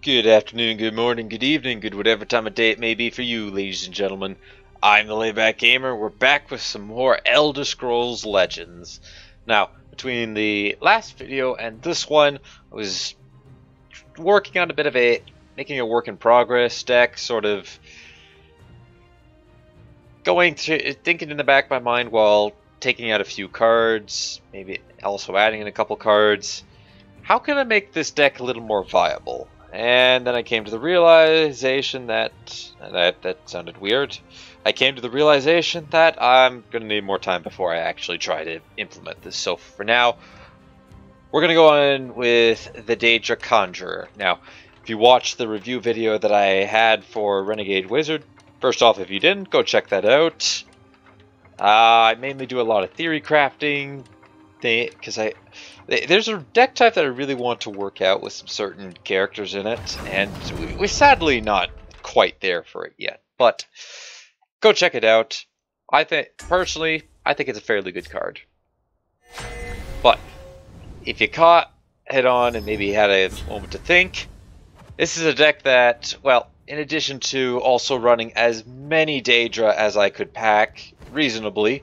Good afternoon, good morning, good evening, good whatever time of day it may be for you, ladies and gentlemen. I'm the Layback Gamer. We're back with some more Elder Scrolls Legends. Now, between the last video and this one, I was working on a bit of making a work in progress deck, sort of thinking in the back of my mind while taking out a few cards, maybe also adding in a couple cards. How can I make this deck a little more viable? And then I came to the realization that sounded weird. I came to the realization that I'm going to need more time before I actually try to implement this. So for now, we're going to go on with the Daedra Conjurer. Now, if you watched the review video that I had for Renegade Wizard, first off, if you didn't, go check that out. I mainly do a lot of theory crafting, because there's a deck type that I really want to work out with some certain characters in it, and we're sadly not quite there for it yet. But go check it out. Personally, I think it's a fairly good card. But if you caught head on and maybe had a moment to think, this is a deck that, well, in addition to also running as many Daedra as I could pack reasonably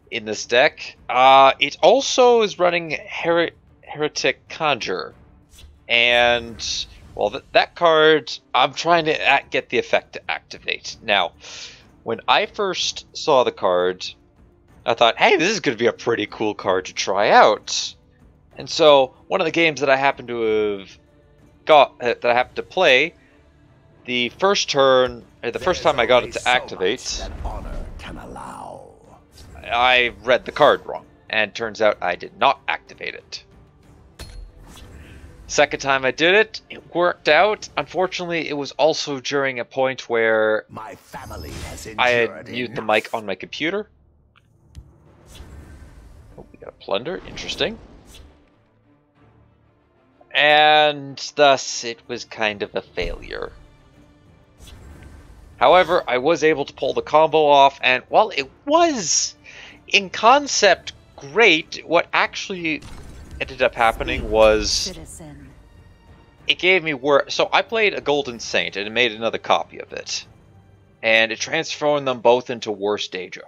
in this deck, it also is running Heretic Conjure, and well, that card I'm trying to get the effect to activate. Now, when I first saw the card, I thought, hey, this is going to be a pretty cool card to try out. And so one of the games that I happened to play, the first turn, or the first time I got it to activate, I read the card wrong, and turns out I did not activate it. Second time I did it, it worked out. Unfortunately, it was also during a point where my family has I had muted the mic on my computer. Oh, we got a plunder, interesting. And thus, it was kind of a failure. However, I was able to pull the combo off, and while it was in concept great, what actually ended up happening was it gave me so I played a Golden Saint and it made another copy of it, and it transformed them both into worse Daedra.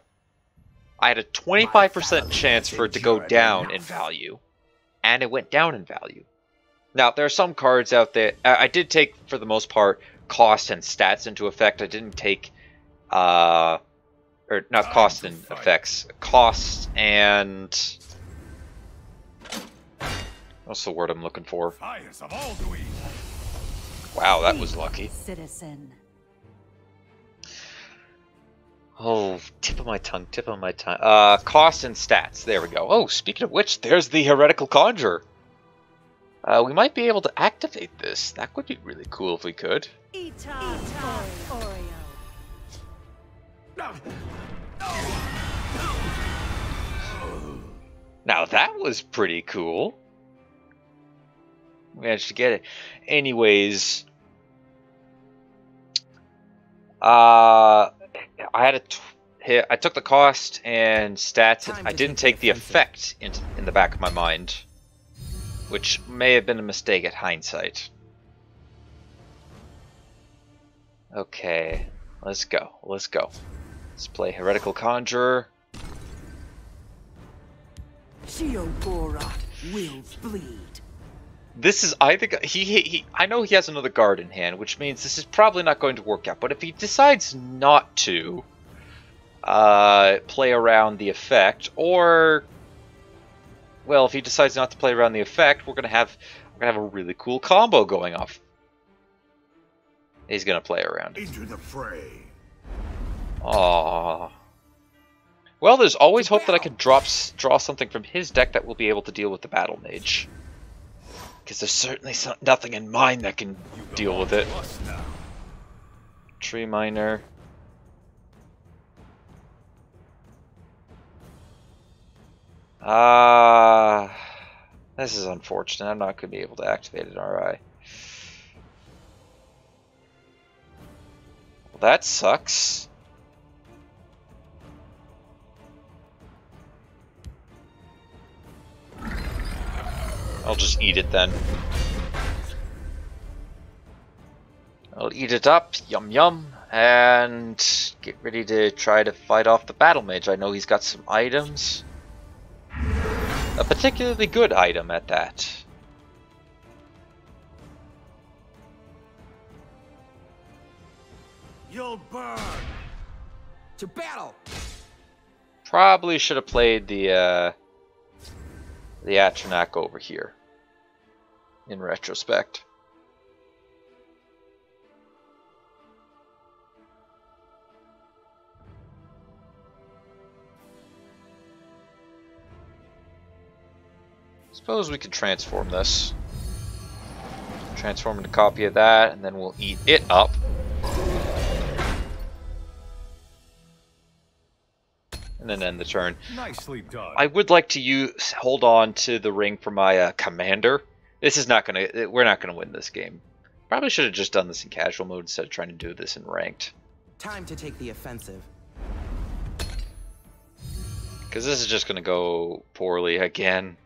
I had a 25% chance for it to go down in value, and it went down in value. Now, there are some cards out there I did take, for the most part, cost and stats into effect. I didn't take or not cost and effects, cost and what's the word I'm looking for? Wow, that was lucky. Citizen. Oh, tip of my tongue, tip of my tongue. Cost and stats. There we go. Oh, speaking of which, there's the Heretical Conjurer. We might be able to activate this. That would be really cool if we could. Oreo. Now that was pretty cool. We managed to get it. Anyways, I took the cost and stats. I didn't take the effect in the back of my mind, which may have been a mistake at hindsight. Okay, let's go. Let's go. Let's play Heretical Conjurer. Shiogora will bleed. This is, I think, I know he has another guard in hand, which means this is probably not going to work out. But if he decides not to play around the effect, or, well, if he decides not to play around the effect, we're gonna have a really cool combo going off. He's gonna play around it. Into the fray. Aww. Well, there's always hope that I can draw something from his deck that will be able to deal with the Battle Mage. Because there's certainly nothing in mine that can deal with it. Tree Miner. This is unfortunate. I'm not going to be able to activate it, alright. Well, that sucks. I'll just eat it then. I'll eat it up, yum yum, and get ready to try to fight off the battle mage. I know he's got some items. A particularly good item at that. You'll burn. To battle. Probably should have played the Atronach over here. In retrospect. Suppose we could transform this. Transform into a copy of that, and then we'll eat it up. And then end the turn. Nicely done. I would like to hold on to the ring for my commander. This is not gonna. We're not gonna win this game. Probably should have just done this in casual mode instead of trying to do this in ranked. Time to take the offensive. Because this is just gonna go poorly again.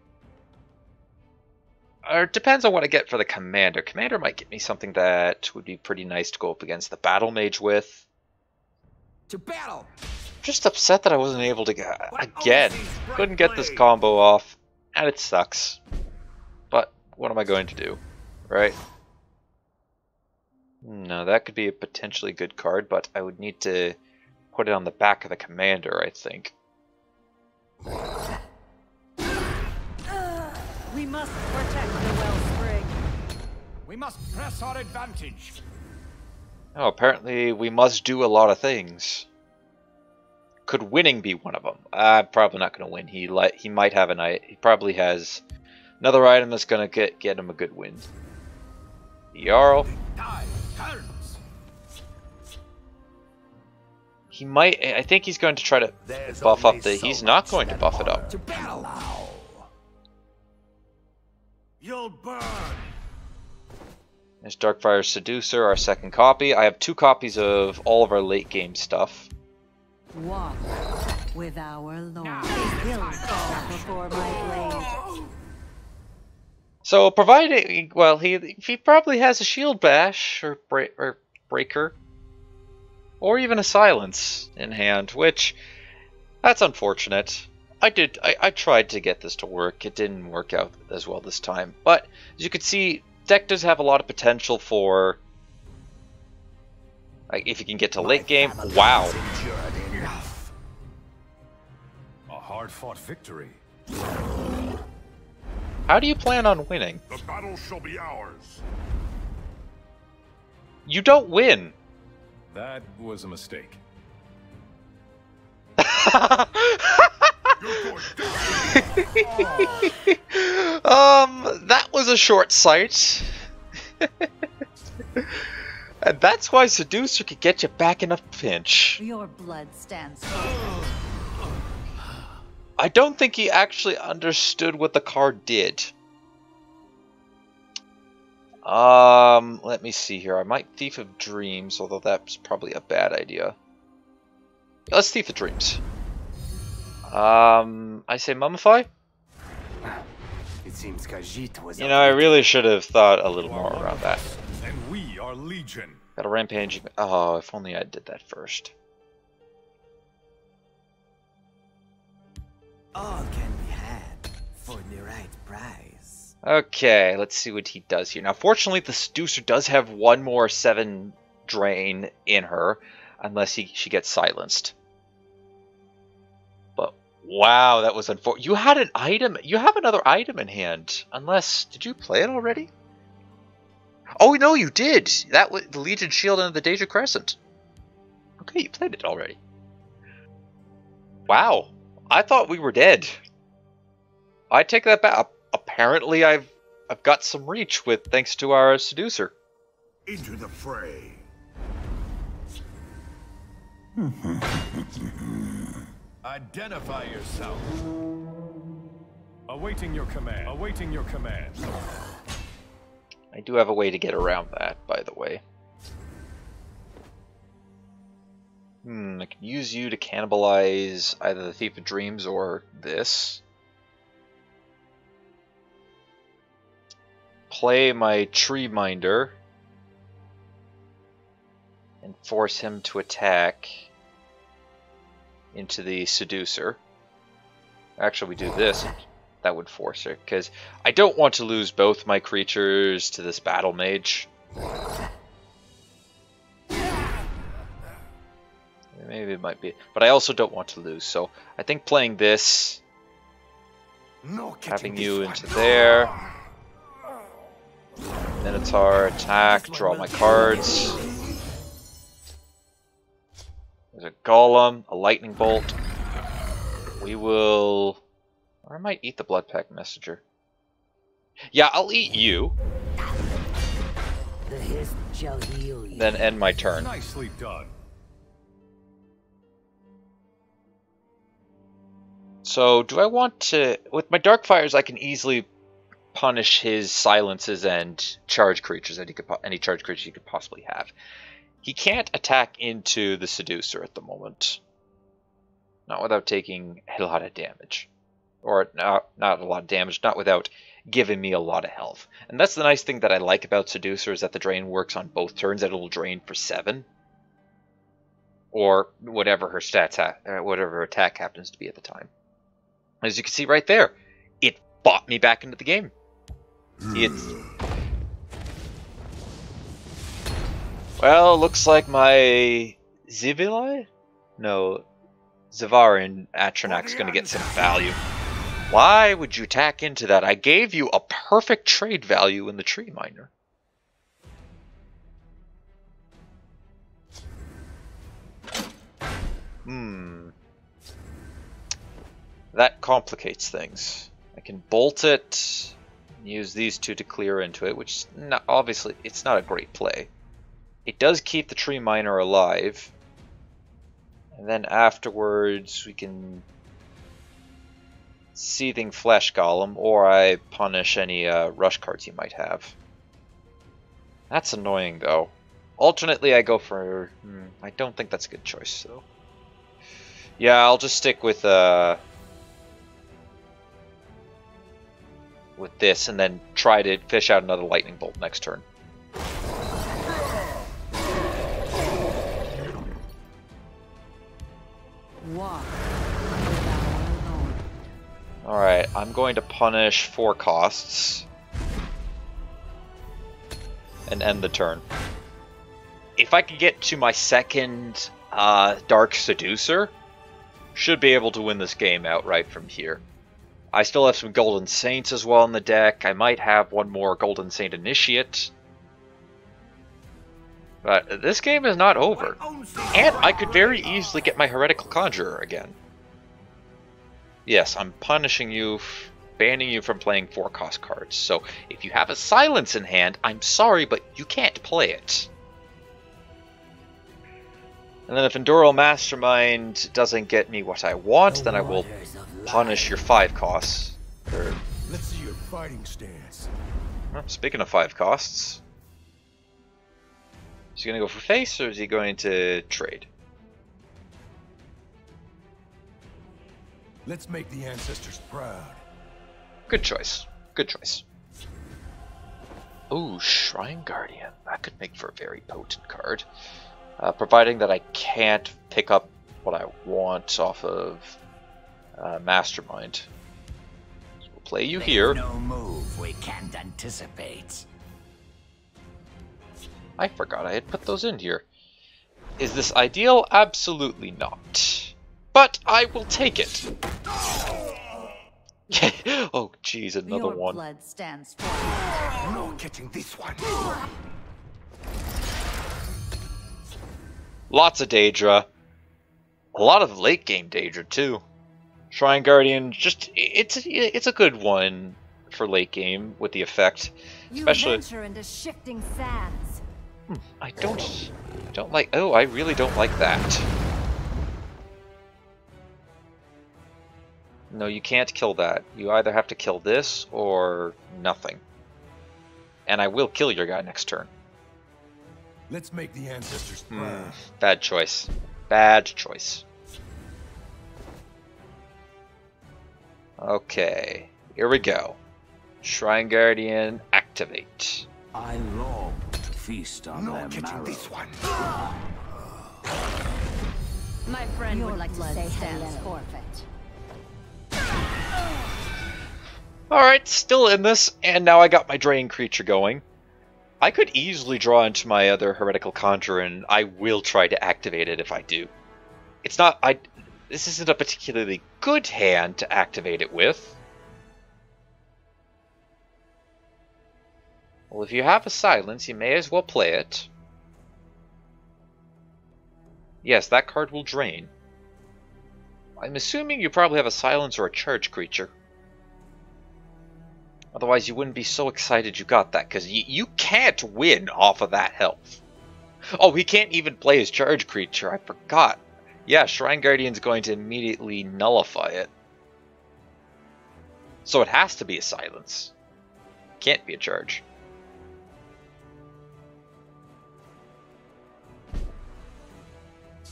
Or it depends on what I get for the commander. Commander might get me something that would be pretty nice to go up against the battle mage with. To battle. Just upset that I wasn't able to get again. Couldn't get this combo off, and it sucks. But what am I going to do, right? No, that could be a potentially good card, but I would need to put it on the back of the commander, I think. We must protect the wellspring. We must press our advantage. Oh, apparently we must do a lot of things. Could winning be one of them? I'm probably not going to win. He might have he probably has another item that's going to get him a good win. Jarl. He might. I think he's going to try to buff up the. He's not going to buff it up. To battle. You'll burn. There's Darkfire Seducer, our second copy. I have 2 copies of all of our late game stuff. Walk with our Lord. He'll fall before my blade. So, providing, well, he probably has a shield bash or breaker, or even a silence in hand, which that's unfortunate. I tried to get this to work. It didn't work out as well this time. But as you can see, deck does have a lot of potential for, like, if you can get to late game. Wow. A hard-fought victory. How do you plan on winning? The battle shall be ours. You don't win. That was a mistake. That was a short sight. And that's why Seducer could get you back in a pinch. Your blood stands. I don't think he actually understood what the card did. Let me see here. I might Thief of Dreams, although that's probably a bad idea. Yeah, let's Thief of Dreams. I say Mummify? It seems Khajiit was. You know, I really should have thought a little more around that. And we are Legion. Got a rampage. Oh, if only I did that first. All can be had for the right price. Okay, let's see what he does here. Now, fortunately, the Seducer does have one more 7 drain in her, unless she gets silenced. But wow, that was unfortunate. You had an item. You have another item in hand. Unless, did you play it already? Oh no, you did. That was the Legion Shield and the Daedra Crescent. Okay, you played it already. Wow, I thought we were dead. I take that back. Apparently, I've got some reach with thanks to our Seducer. Into the fray. Identify yourself. Awaiting your command. Awaiting your command. I do have a way to get around that, by the way. I can use you to cannibalize either the Thief of Dreams or this. Play my Tree Minder. and force him to attack into the Seducer. Actually, we do this. That would force her, because I don't want to lose both my creatures to this Battle Mage. Maybe it might be, but I also don't want to lose, so I think playing this, having you into there, Minotaur, attack, draw my cards. There's a Golem, a Lightning Bolt. We will... Or I might eat the Bloodpack Messenger. Yeah, I'll eat you. The hist shall heal you. Then end my turn. Nicely done. So, do I want to... With my Darkfires, I can easily punish his silences and charge creatures that he could... Any charge creatures he could possibly have. He can't attack into the Seducer at the moment. Not without taking a lot of damage. Or not a lot of damage, not without giving me a lot of health. And that's the nice thing that I like about Seducer, is that the drain works on both turns, that it'll drain for 7. Or whatever her stats whatever her attack happens to be at the time. As you can see right there, it bought me back into the game. It's... Well, looks like my Zivili? No, Zavarin Atronach's going to get some value. Why would you tack into that? I gave you a perfect trade value in the Tree Miner. That complicates things. I can bolt it, use these two to clear into it, which obviously it's not a great play. It does keep the Tree Miner alive. And then afterwards we can Seething Flesh Golem, or I punish any rush cards you might have. That's annoying though. Alternately I go for... I don't think that's a good choice though. Yeah, I'll just stick with this and then try to fish out another Lightning Bolt next turn. Walk. Alright, I'm going to punish 4 costs and end the turn. If I can get to my second Dark Seducer, should be able to win this game outright from here. I still have some Golden Saints as well in the deck. I might have one more Golden Saint Initiate. But this game is not over. And I could very easily get my Heretical Conjurer again. Yes, I'm punishing you, banning you from playing 4-cost cards. So if you have a Silence in hand, I'm sorry, but you can't play it. And then if Endural Mastermind doesn't get me what I want, then I will punish your 5 costs. Let's see your fighting stance. Well, speaking of 5 costs, is he going to go for face or is he going to trade? Let's make the ancestors proud. Good choice. Good choice. Ooh, Shrine Guardian. That could make for a very potent card. Providing that I can't pick up what I want off of Mastermind. So we'll play you here. No move we can't anticipate. I forgot I had put those in here. Is this ideal? Absolutely not. But I will take it. Oh, jeez, another Your one. blood stands for No catching this one. Lots of Daedra. A lot of late game Daedra too. Shrine Guardian, just it's a good one for late game with the effect. Especially, you venture into shifting sands. I don't like. Oh, I really don't like that. No, you can't kill that. You either have to kill this or nothing. And I will kill your guy next turn. Let's make the ancestors proud. Bad choice. Bad choice. Okay, here we go. Shrine Guardian, activate. I long to feast on No their catching marrow. this one. My friend Your would like to blood say stands hello. forfeit. Alright, still in this, and now I got my Drain creature going. I could easily draw into my other Heretical Conjurer, and I will try to activate it if I do. It's not... This isn't a particularly good hand to activate it with. Well, if you have a silence, you may as well play it. Yes, that card will drain. I'm assuming you probably have a silence or a charge creature. Otherwise, you wouldn't be so excited you got that, because you can't win off of that health. Oh, he can't even play his charge creature. I forgot. Yeah, Shrine Guardian's going to immediately nullify it. So it has to be a silence. Can't be a charge.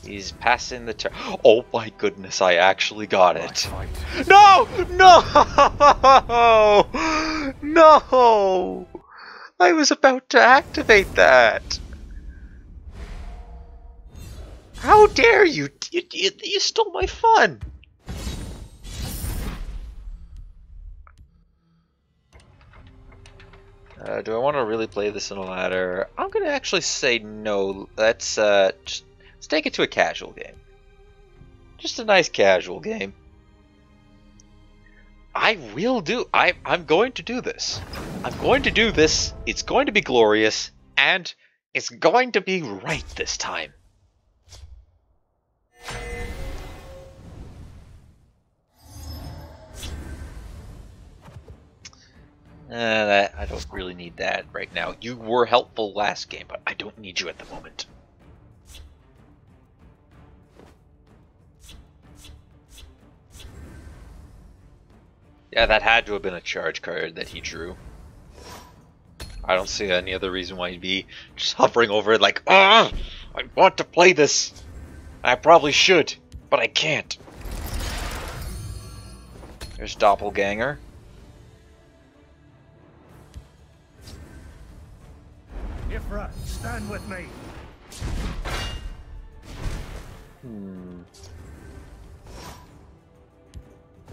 He's passing the turn. Oh my goodness, I actually got it. No! No! No! I was about to activate that. How dare you? You stole my fun. Do I want to really play this in a ladder? I'm going to actually say no. Let's just take it to a casual game. Just a nice casual game. I will do... I'm going to do this. I'm going to do this. It's going to be glorious. And it's going to be right this time. I don't really need that right now. You were helpful last game, but I don't need you at the moment. Yeah, that had to have been a charge card that he drew. I don't see any other reason why he'd be just hovering over it like, ah, I want to play this. I probably should, but I can't. There's Doppelganger. Ifra, stand with me.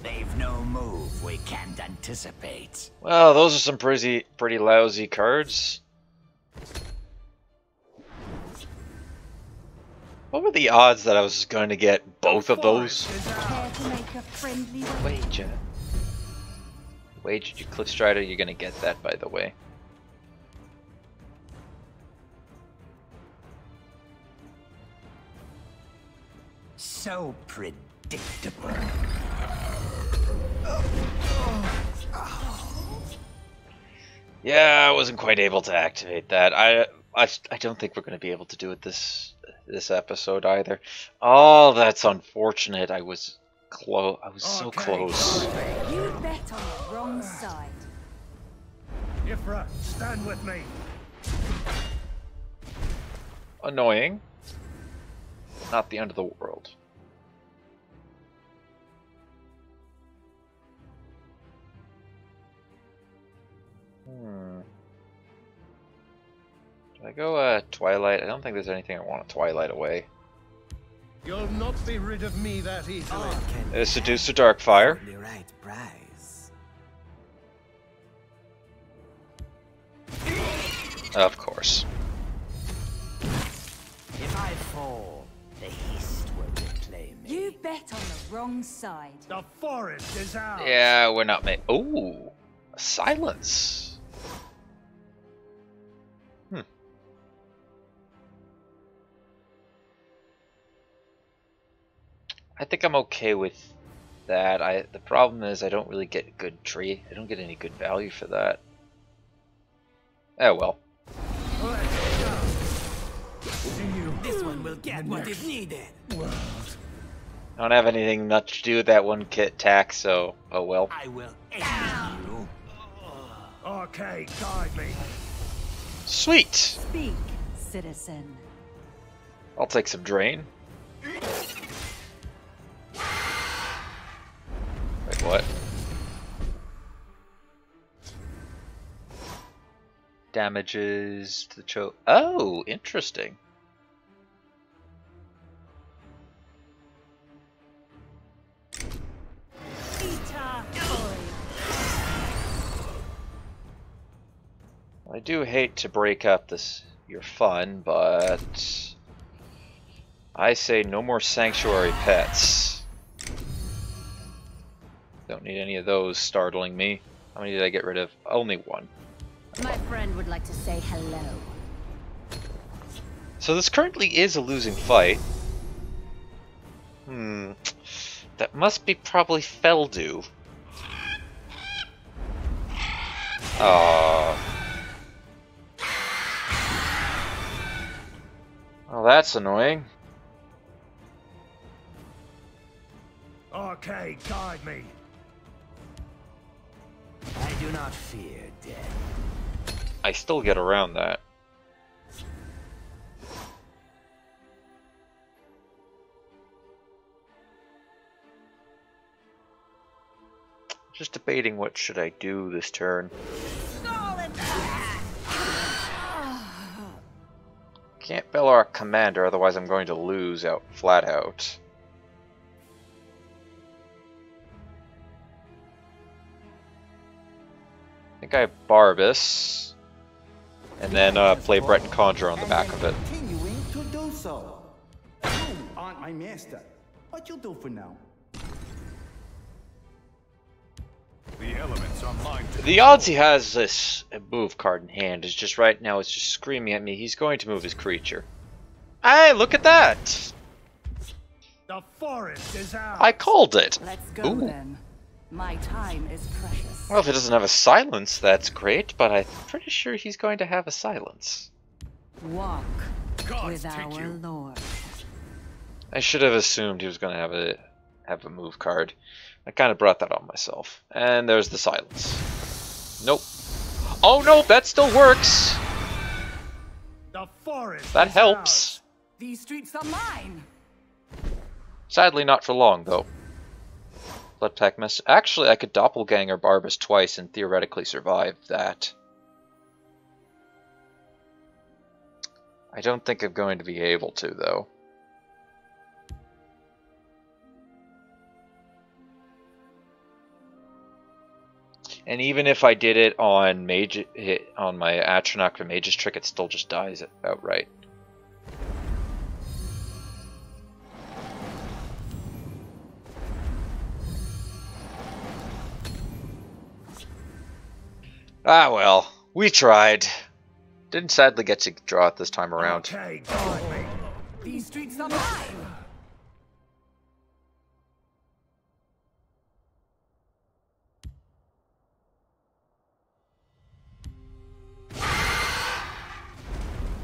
They've no move we can't anticipate. Well, those are some pretty lousy cards. What were the odds that I was going to get both of those? Care to make a friendly Wager. Wagered you Cliff Strider, you're going to get that, by the way. So predictable. Yeah, I wasn't quite able to activate that. I don't think we're going to be able to do it this episode either. Oh, that's unfortunate. I was close. I was so close. You bet on the wrong side. Ifra, stand with me. Annoying. Not the end of the world. Should I go Twilight? I don't think there's anything I want to Twilight away. You'll not be rid of me that easily. Seducer Darkfire. For the right price. Of course. If I fall, the East will reclaim me. You bet on the wrong side. The forest is ours. Yeah, we're not made. Ooh, silence. I think I'm okay with that. The problem is I don't really get a good tree. I don't get any good value for that. Oh well. Let's go. See you. This one will get what is needed. World. I don't have anything much to do with that one kit tack, so oh well. I will end you. Okay, guide me. Sweet. Speak, citizen. I'll take some drain. Wait, what? damages to the choke. Oh, interesting. I do hate to break up your fun, but I say no more sanctuary pets. Don't need any of those startling me. How many did I get rid of? Only one. My friend would like to say hello. So this currently is a losing fight. That must be probably Feldu. Oh, that's annoying. Okay, guide me. I do not fear death. I still get around that. Just debating what should I do this turn. Can't Bellark Commander, otherwise I'm going to lose out flat out. I think I have Barbus, and then play Brett and Conjure on the back of it. Continuing to do so. You aren't my master. What you do for now? The elements are mine to The odds he has this move card in hand is just right now, it's just screaming at me he's going to move his creature. Hey, look at that! The forest is ours. I called it! Let's go Ooh. then. My time is precious. Well, if it doesn't have a silence, that's great, but I'm pretty sure he's going to have a silence. Walk Gods with take our you. Lord. I should have assumed he was going to have a move card. I kind of brought that on myself. And there's the silence. Nope. Oh no, that still works! The forest That is helps. These streets are mine. Sadly, not for long, though. Blood Pack Mess. Actually, I could Doppelganger Barbus twice and theoretically survive that. I don't think I'm going to be able to, though. And even if I did it on my Atronach for Mage's Trick, it still just dies outright. Ah well, we tried. Didn't sadly get to draw it this time around. Okay, guide me. These streets are mine.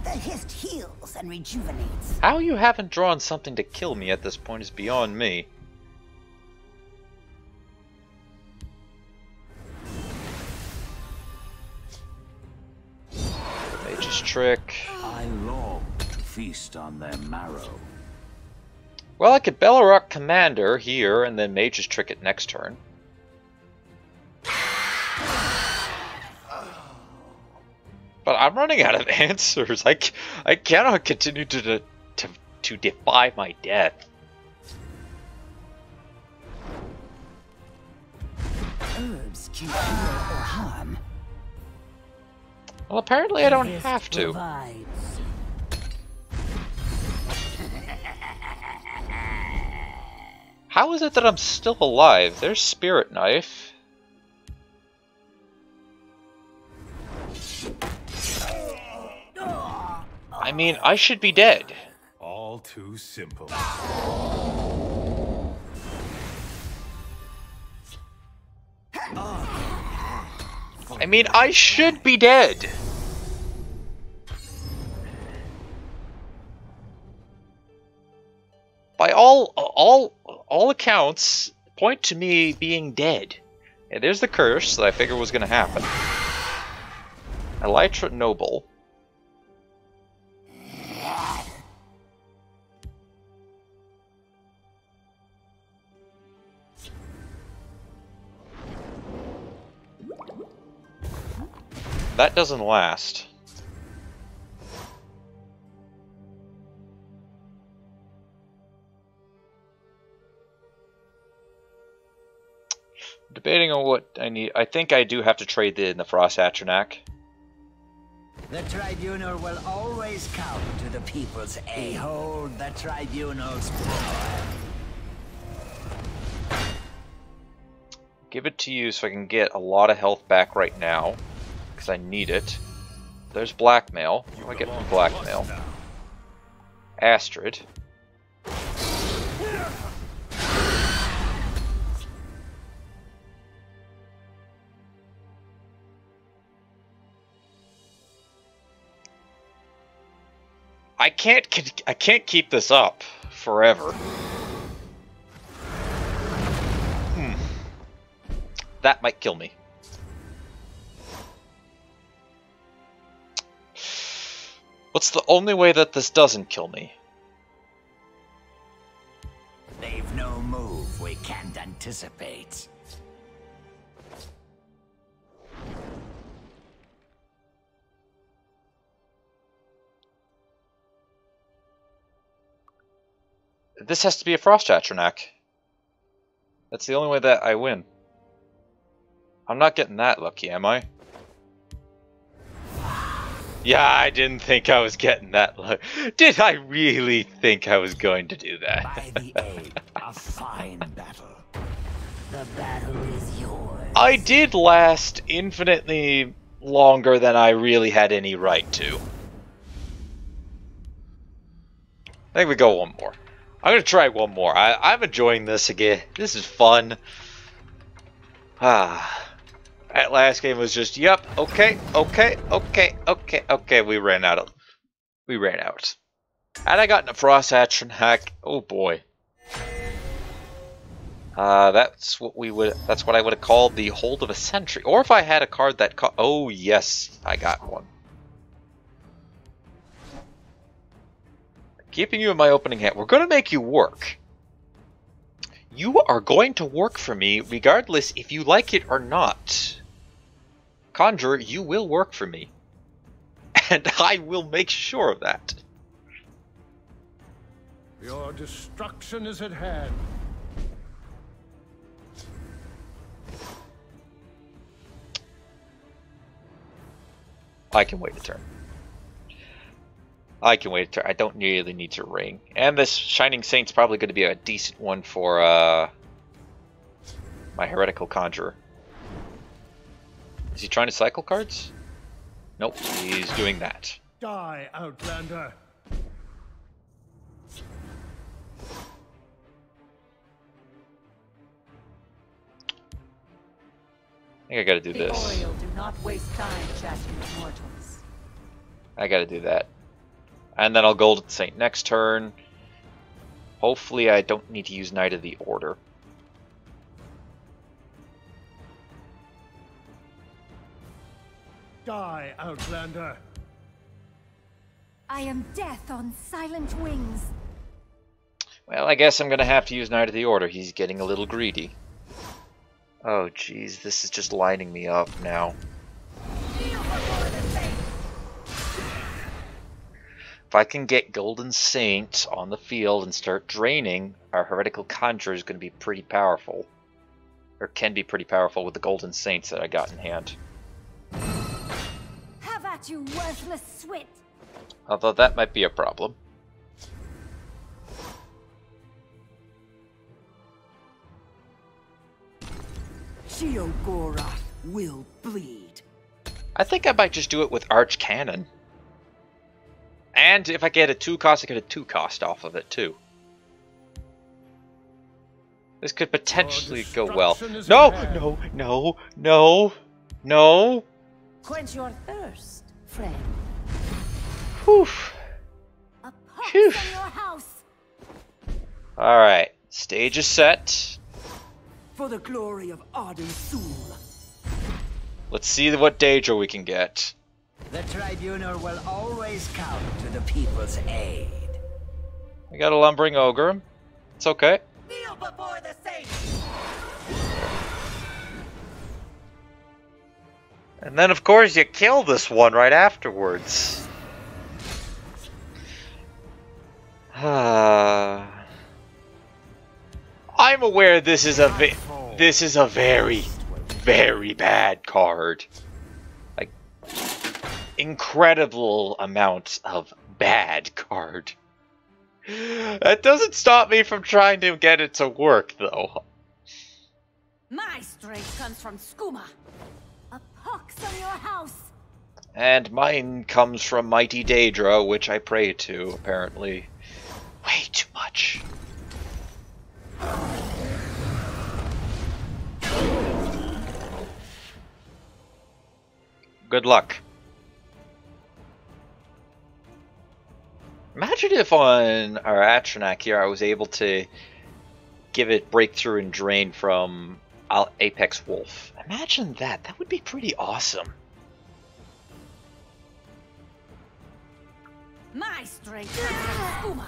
The hist heals and rejuvenates. How you haven't drawn something to kill me at this point is beyond me. Mage's Trick. I long to feast on their marrow. Well, I could Bellarok Commander here and then Mage's Trick it next turn. But I'm running out of answers. I cannot continue to defy my death. Herbs can heal or harm. Well, apparently I don't have to. Provides. How is it that I'm still alive? There's Spirit Knife. I mean, I should be dead. all too simple. I mean, I should be dead. By all accounts, point to me being dead. Yeah, there's the curse that I figured was going to happen. Elytra Noble. That doesn't last. Debating on what I need. I think I do have to trade in the Frost Atronak. The tribunal will always come to the people's aid. Behold the tribunal's power. Give it to you so I can get a lot of health back right now, because I need it. There's blackmail. What do I get from blackmail? Astrid. I can't keep this up forever. That might kill me. What's the only way that this doesn't kill me? They've no move we can't anticipate. This has to be a Frost Atronak. That's the only way that I win. I'm not getting that lucky, am I? Yeah, I didn't think I was getting that lucky. Did I really think I was going to do that? By the aid, a fine battle. The battle is yours. I did last infinitely longer than I really had any right to. I think we go one more. I'm going to try one more. I'm enjoying this again. This is fun. That last game was just, yep, okay. We ran out. And I got in a Frost Atronak. Oh boy. That's what I would have called the Hold of a Sentry. Or if I had a card that oh yes, I got one. Keeping you in my opening hand. We're going to make you work. You are going to work for me regardless if you like it or not. Conjurer, you will work for me. And I will make sure of that. Your destruction is at hand. I can wait a turn. I don't really need to ring. And this Shining Saint's probably going to be a decent one for my Heretical Conjurer. Is he trying to cycle cards? Nope, he's doing that. Die, Outlander. I think I gotta do The this. oil do not waste time chatting with mortals. I gotta do that. And then I'll Golden Saint next turn. Hopefully I don't need to use Knight of the Order. Die, Outlander. I am death on silent wings. Well, I guess I'm gonna have to use Knight of the Order. He's getting a little greedy. Oh jeez, this is just lining me up now. If I can get Golden Saint on the field and start draining, our Heretical Conjurer is going to be pretty powerful. Or can be pretty powerful with the Golden Saints that I got in hand. Have at you, worthless swit. Although that might be a problem. Sheogorath will bleed. I think I might just do it with Arch Cannon. And if I get a 2-cost, I get a 2-cost off of it too. This could potentially go well. No! Quench your thirst, friend. Whew. A pox Phew. on your house. Alright, stage is set. For the glory of Arden Sul. Let's see what Daedra we can get. The tribunal will always come to the people's aid. I got a Lumbering Ogre. It's okay. Kneel before the saints. And then, of course, you kill this one right afterwards. I'm aware this is a very, very bad card. Like, incredible amounts of bad card. That doesn't stop me from trying to get it to work, though. My strength comes from skooma. A pox on your house. And mine comes from mighty Daedra, which I pray to, apparently. Way too much. Good luck. Imagine if on our Atronach here I was able to give it Breakthrough and Drain from Apex Wolf. Imagine that. That would be pretty awesome. My strength comes from skooma.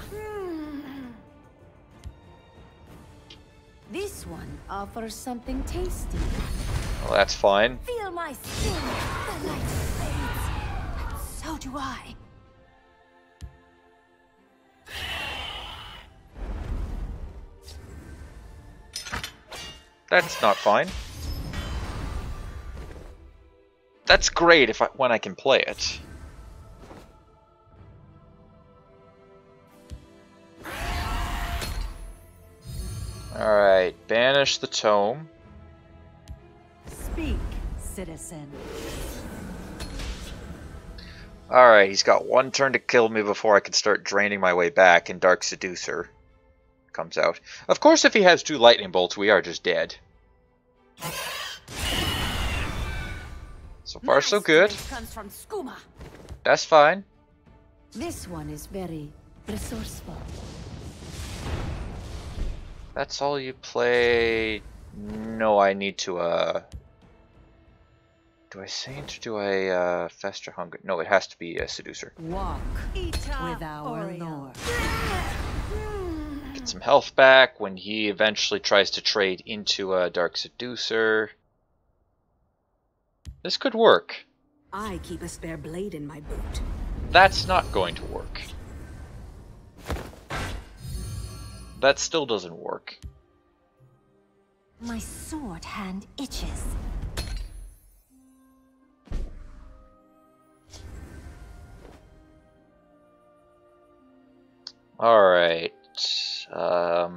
This one offers something tasty. Well, that's fine. Feel my sting. The light fades. And so do I. That's not fine. That's great when I can play it. Alright, banish the tome. Speak, citizen. Alright, he's got one turn to kill me before I can start draining my way back, and Dark Seducer comes out. Of course, if he has 2 lightning bolts, we are just dead. So far, so good. Comes from skooma. That's fine. This one is very resourceful. That's all you play. No, I need to, do I Saint or do I, Fester Hunger? No, it has to be a Seducer. Walk with our Lord. Get some health back when he eventually tries to trade into a Dark Seducer. This could work. I keep a spare blade in my boot. That's not going to work. That still doesn't work. My sword hand itches. Alright. I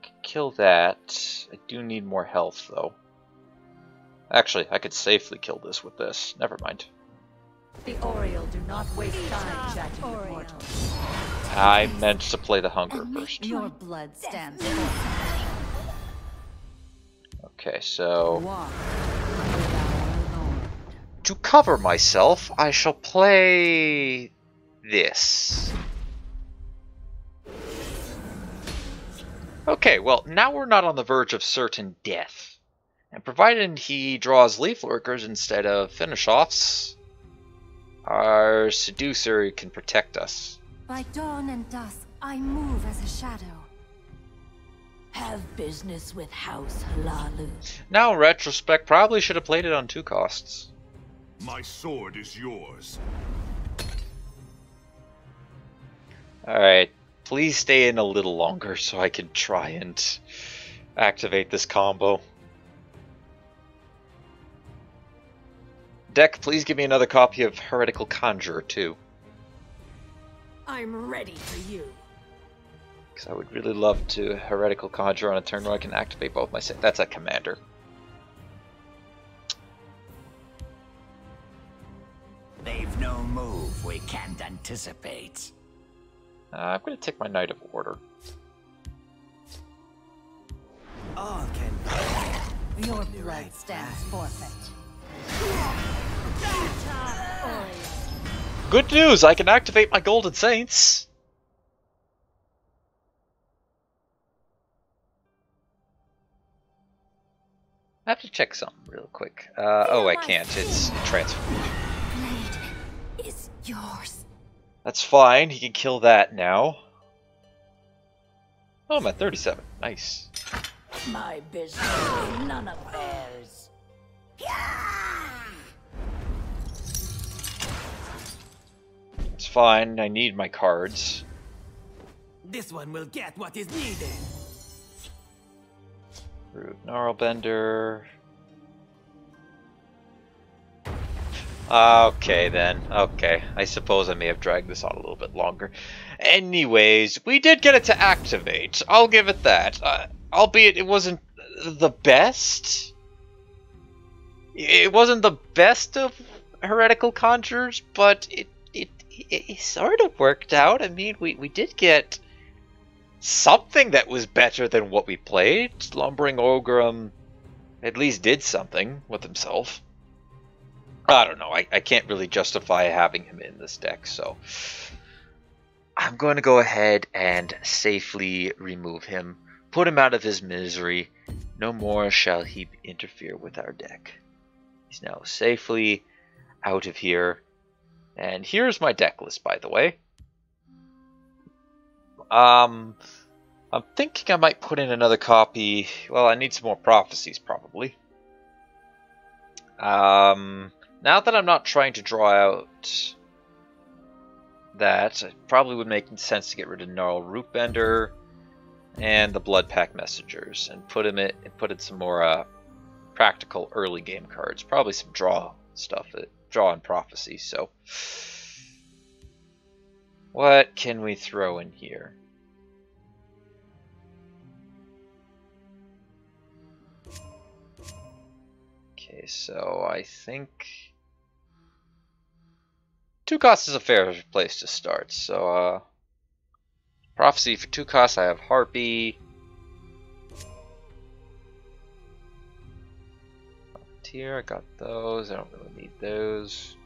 can kill that. I do need more health, though. Actually, I could safely kill this with this. Never mind. The Oriole do not waste time chatting with mortals. I meant to play the hunger first. Your blood stands Okay, so Walk with our Lord. to cover myself, I shall play this. Okay, well, now we're not on the verge of certain death. And provided he draws Leaf Lurkers instead of finish-offs, our Seducer can protect us. By dawn and dusk, I move as a shadow. Have business with House Halalu. Now, in retrospect, probably should have played it on 2 costs. My sword is yours. Alright, please stay in a little longer so I can try and activate this combo. Deck, please give me another copy of Heretical Conjurer, too. I'm ready for you. Because I would really love to Heretical Conjurer on a turn where I can activate both my... That's a commander. They've no move we can't anticipate. I'm going to take my Knight of Order. All can Your blood stands forfeit. Good news! I can activate my Golden Saints! I have to check something real quick. Oh, I can't. It's transformation. Blade is yours. That's fine. He can kill that now. Oh, I'm at 37. Nice. My business is none of theirs. It's fine, I need my cards. This one will get what is needed. Root Gnarlbender. Okay then. Okay. I suppose I may have dragged this on a little bit longer. Anyways, we did get it to activate. I'll give it that. Albeit it wasn't the best. It wasn't the best of heretical conjures, but it sort of worked out. I mean, we did get something that was better than what we played. Slumbering Ogrim at least did something with himself. I don't know. I can't really justify having him in this deck, so I'm going to go ahead and safely remove him. Put him out of his misery. No more shall he interfere with our deck. He's now safely out of here. And here's my deck list, by the way. I'm thinking I might put in another copy. Well, I need some more prophecies, probably. Now that I'm not trying to draw out that, it probably would make sense to get rid of Gnarl Rootbender and the Blood Pack Messengers and put in some more practical early game cards. Probably some draw stuff, draw and prophecy. So, what can we throw in here? Okay, so I think 2 costs is a fair place to start. So, prophecy for 2 costs, I have Harpy. Here, I got those. I don't really need those.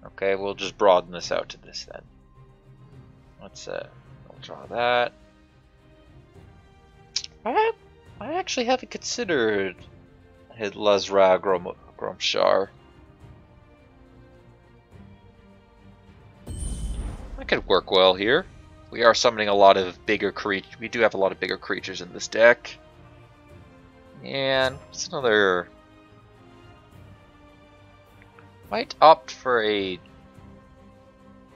Okay, we'll just broaden this out to this then. Let's we'll draw that. I actually haven't considered Lazra Gromshar. That could work well here. We are summoning a lot of bigger creatures. We do have a lot of bigger creatures in this deck. And what's another? Might opt for a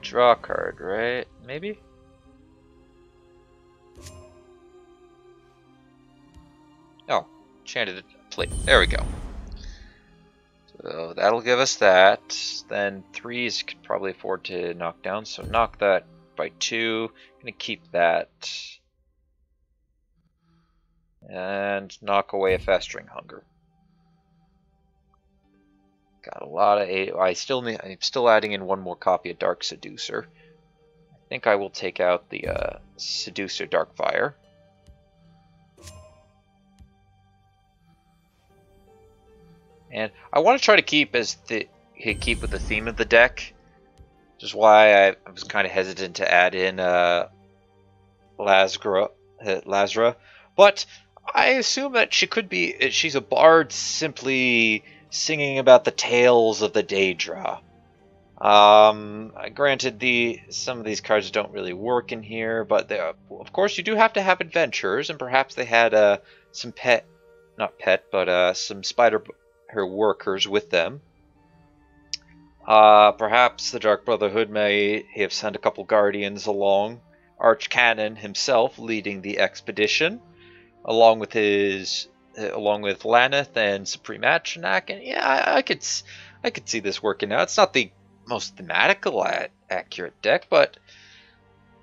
draw card, right? Maybe? Oh, enchanted plate. There we go. So that'll give us that. Then 3s could probably afford to knock down, so knock that by 2. Gonna keep that. And knock away a Festering Hunger. Got a lot of I'm still adding in one more copy of Dark Seducer. I think I will take out the Seducer Darkfire. And I want to try to keep with the theme of the deck. Which is why I was kind of hesitant to add in Lazra. But I assume that she's a bard simply singing about the tales of the Daedra. Granted, some of these cards don't really work in here, but of course you do have to have adventures, and perhaps they had some some spider her workers with them. Perhaps the Dark Brotherhood may have sent a couple guardians along. Archcanon himself leading the expedition, along with Laneth and Supreme Atronach, and yeah, I could see this working out. It's not the most thematically accurate deck, but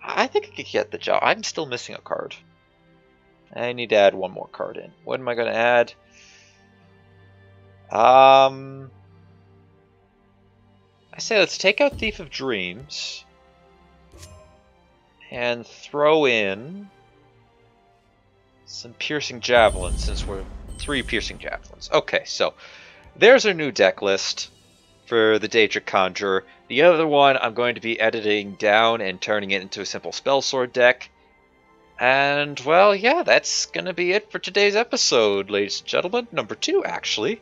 I think it could get the job. I'm still missing a card. I need to add one more card in. What am I going to add? I say let's take out Thief of Dreams and throw in some Piercing Javelins, since we're 3 Piercing Javelins. Okay, so there's our new deck list for the Daedra Conjurer. The other one I'm going to be editing down and turning it into a simple Spellsword deck. And, well, yeah, that's going to be it for today's episode, ladies and gentlemen. Number 2, actually.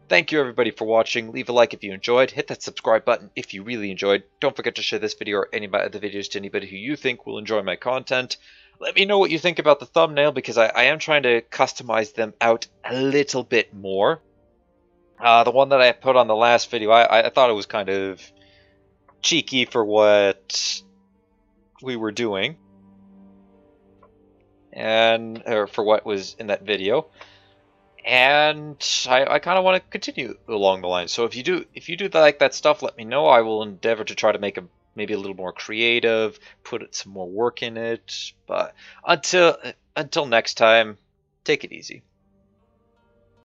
Thank you, everybody, for watching. Leave a like if you enjoyed. Hit that subscribe button if you really enjoyed. Don't forget to share this video or any of my other videos to anybody who you think will enjoy my content. Let me know what you think about the thumbnail, because I am trying to customize them out a little bit more. The one that I put on the last video, I thought it was kind of cheeky for what we were doing, and or for what was in that video, and I kind of want to continue along the line. So if you do like that stuff, let me know. I will endeavor to try to make them maybe a little more creative, put some more work in it. But until next time, take it easy.